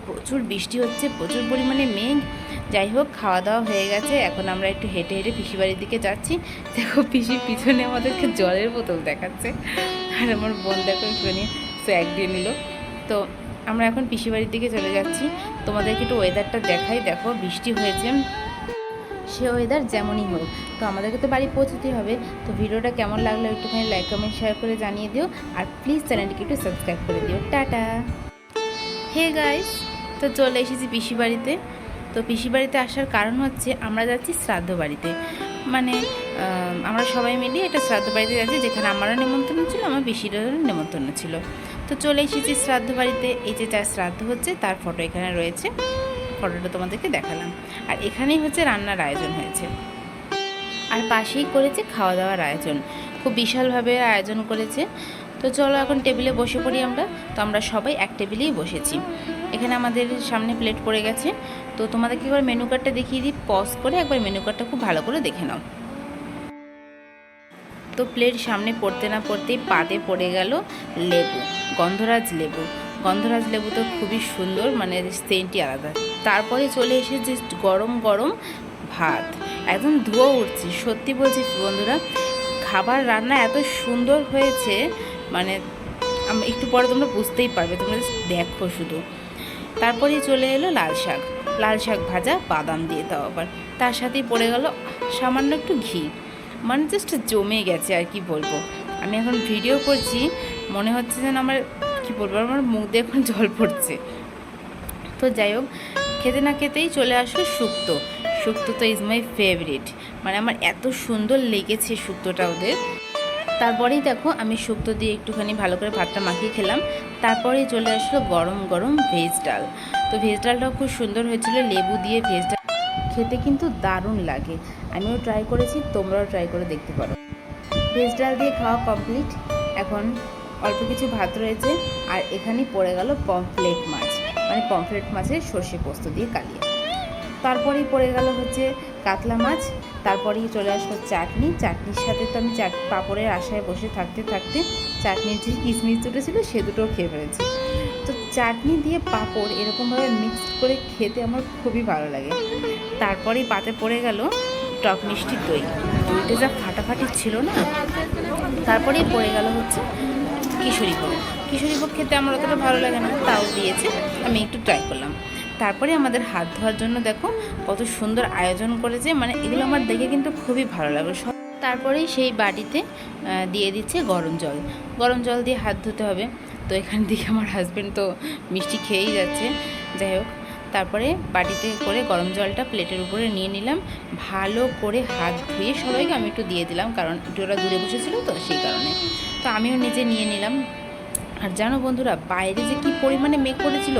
প্রচুর বৃষ্টি হচ্ছে, প্রচুর পরিমাণে মেঘ। যাই হোক, খাওয়া দাওয়া হয়ে গেছে, এখন আমরা একটু হেঁটে হেঁটে পিসিবাড়ির দিকে যাচ্ছি। দেখো পিসির পিছনে আমাদেরকে জলের বোতল দেখাচ্ছে, আর আমার বোন দেখো একটুখানি স্যাক দিয়ে নিল। তো আমরা এখন পিসিবাড়ির দিকে চলে যাচ্ছি। তোমাদেরকে একটু ওয়েদারটা দেখাই। দেখো বৃষ্টি হয়েছে, সে ওয়েদার যেমনই হোক, তো আমাদেরকে তো বাড়ি পৌঁছতেই হবে। তো ভিডিওটা কেমন লাগলো একটুখানি লাইক কমেন্ট শেয়ার করে জানিয়ে দিও, আর প্লিজ চ্যানেলটিকে একটু সাবস্ক্রাইব করে দিও। টাটা। হে গাইস, তো চলে এসেছি পিসি বাড়িতে। তো পিসি বাড়িতে আসার কারণ হচ্ছে আমরা যাচ্ছি শ্রাদ্ধ বাড়িতে। মানে আমরা সবাই মিলে একটা শ্রাদ্ধ বাড়িতে যাচ্ছি, যেখানে আমারও নেমন্তন্ন ছিল, আমার পিসিরও নেমন্তন্ন ছিল। তো চলে এসেছি শ্রাদ্ধ বাড়িতে। এই যে যার শ্রাদ্ধ হচ্ছে তার ফটো এখানে রয়েছে, ফটোটা তোমাদেরকে দেখালাম। আর এখানেই হচ্ছে রান্নার আয়োজন হয়েছে, আর পাশেই করেছে খাওয়া দাওয়ার আয়োজন। খুব বিশালভাবে আয়োজন করেছে। তো চলো এখন টেবিলে বসে পড়ি আমরা। তো আমরা সবাই এক টেবিলেই বসেছি। এখানে আমাদের সামনে প্লেট পড়ে গেছে। তো তোমাদেরকে একবার মেনু কার্ডটা দেখিয়ে দিই, পজ করে একবার মেনু কার্ডটা খুব ভালো করে দেখে নাও। তো প্লেট সামনে পড়তে না পড়তেই পাতে পড়ে গেল লেবু, গন্ধরাজ লেবু। গন্ধরাজ লেবু তো খুবই সুন্দর, মানে সেন্টই আলাদা। তারপরে চলে এসেছে গরম গরম ভাত, একদম ধোয়া উঠছে। সত্যি বলছি বন্ধুরা, খাবার রান্না এত সুন্দর হয়েছে, মানে একটু পরে তোমরা বুঝতেই পারবে, তোমরা দেখো শুধু। তারপরেই চলে এলো লাল শাক, লাল শাক ভাজা বাদাম দিয়ে, তাও আবার তার সাথেই পড়ে গেল সামান্য একটু ঘি। মানে জাস্ট জমে গেছে, আর কি বলবো। আমি এখন ভিডিও করছি, মনে হচ্ছে যেন আমার কি বলবো, আমার মুখ দিয়ে এখন জল পড়ছে। তো যাই হোক, খেতে না খেতেই চলে আসলো শুক্তো। শুক্তো তো ইজ মাই ফেভারিট, মানে আমার এত সুন্দর লেগেছে শুক্তোটা ওদের। তারপরেই দেখো আমি শুক্তো দিয়ে একটুখানি ভালো করে ভাতটা মাখিয়ে খেলাম। তারপরেই চলে আসলো গরম গরম ভেজ ডাল। তো ভেজ ডালটাও খুব সুন্দর হয়েছিল, লেবু দিয়ে ভেজ ডাল খেতে কিন্তু দারুণ লাগে। আমিও ট্রাই করেছি, তোমরাও ট্রাই করে দেখতে পারো। ভেজ ডাল দিয়ে খাওয়া কমপ্লিট। এখন অল্প কিছু ভাত রয়েছে, আর এখানেই পড়ে গেল পমফ্লেট মাছ, মানে পমফ্লেট মাছের সর্ষে পোস্ত দিয়ে কালিয়া। তারপরেই পড়ে গেল হচ্ছে কাতলা মাছ। তারপরেই চলে আসলো চাটনি। চাটনির সাথে তো আমি পাঁপড়ের আশায় বসে থাকতে থাকতে চাটনির যে কিশমিশ দুটো ছিল সে দুটোও খেয়ে ফেলেছি। তো চাটনি দিয়ে পাঁপড় এরকমভাবে মিক্সড করে খেতে আমার খুবই ভালো লাগে। তারপরেই পাতে পড়ে গেল টক মিষ্টি দই। দইটা যা ফাটাফাটি ছিল না। তারপরেই পড়ে গেল হচ্ছে কিশোরী ভোগ। কিশোরী ভোগ খেতে আমার অতটা ভালো লাগে না, তাও দিয়েছে, আমি একটু ট্রাই করলাম। তারপরে আমাদের হাত ধোয়ার জন্য দেখো কত সুন্দর আয়োজন করেছে, মানে এগুলো আমার দেখে কিন্তু খুবই ভালো লাগলো। তারপরেই সেই বাটিতে দিয়ে দিচ্ছে গরম জল। গরম জল দিয়ে হাত ধুতে হবে। তো এখান থেকে আমার হাজব্যান্ড তো মিষ্টি খেয়েই যাচ্ছে। যাই হোক, তারপরে বাটিতে করে গরম জলটা প্লেটের উপরে নিয়ে নিলাম। ভালো করে হাত ধুয়ে সবাইকে আমি একটু দিয়ে দিলাম, কারণ একটু ওরা দূরে বসেছিল তো সেই কারণে। তো আমিও নিজে নিয়ে নিলাম। আর জানো বন্ধুরা, বাইরে যে কী পরিমাণে মেঘ করেছিল,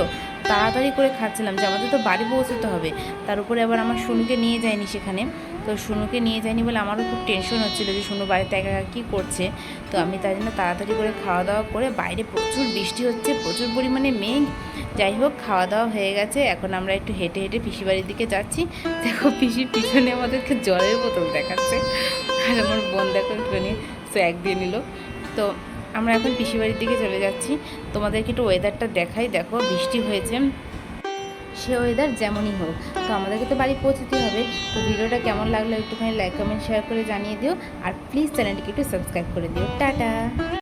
তাড়াতাড়ি করে খাচ্ছিলাম যে আমাদের তো বাড়ি পৌঁছতে হবে। তার উপরে আবার আমার শুনুকে নিয়ে যায়নি সেখানে। তো শুনুকে নিয়ে যায়নি বলে আমারও খুব টেনশন হচ্ছিলো যে শুনু বাড়িতে একা একা কী করছে। তো আমি তাই জন্য তাড়াতাড়ি করে খাওয়া দাওয়া করে, বাইরে প্রচুর বৃষ্টি হচ্ছে, প্রচুর পরিমাণে মেঘ। যাই হোক, খাওয়া দাওয়া হয়ে গেছে, এখন আমরা একটু হেঁটে হেঁটে পিসি বাড়ির দিকে যাচ্ছি। দেখো পিসির পিছনে আমাদেরকে জলের বোতল দেখাচ্ছে, আর আমার বোন দেখো একটুখানি স্যাক দিয়ে নিল। তো আমরা এখন পিসি বাড়ির দিকে চলে যাচ্ছি। তোমাদেরকে একটু ওয়েদারটা দেখাই। দেখো বৃষ্টি হয়েছে, সে ওয়েদার যেমনই হোক, তো আমাদেরকে তো বাড়ি পৌঁছতেই হবে। তো ভিডিওটা কেমন লাগলো একটুখানি লাইক কমেন্ট শেয়ার করে জানিয়ে দিও, আর প্লিজ চ্যানেলটিকে একটু সাবস্ক্রাইব করে দিও। টাটা।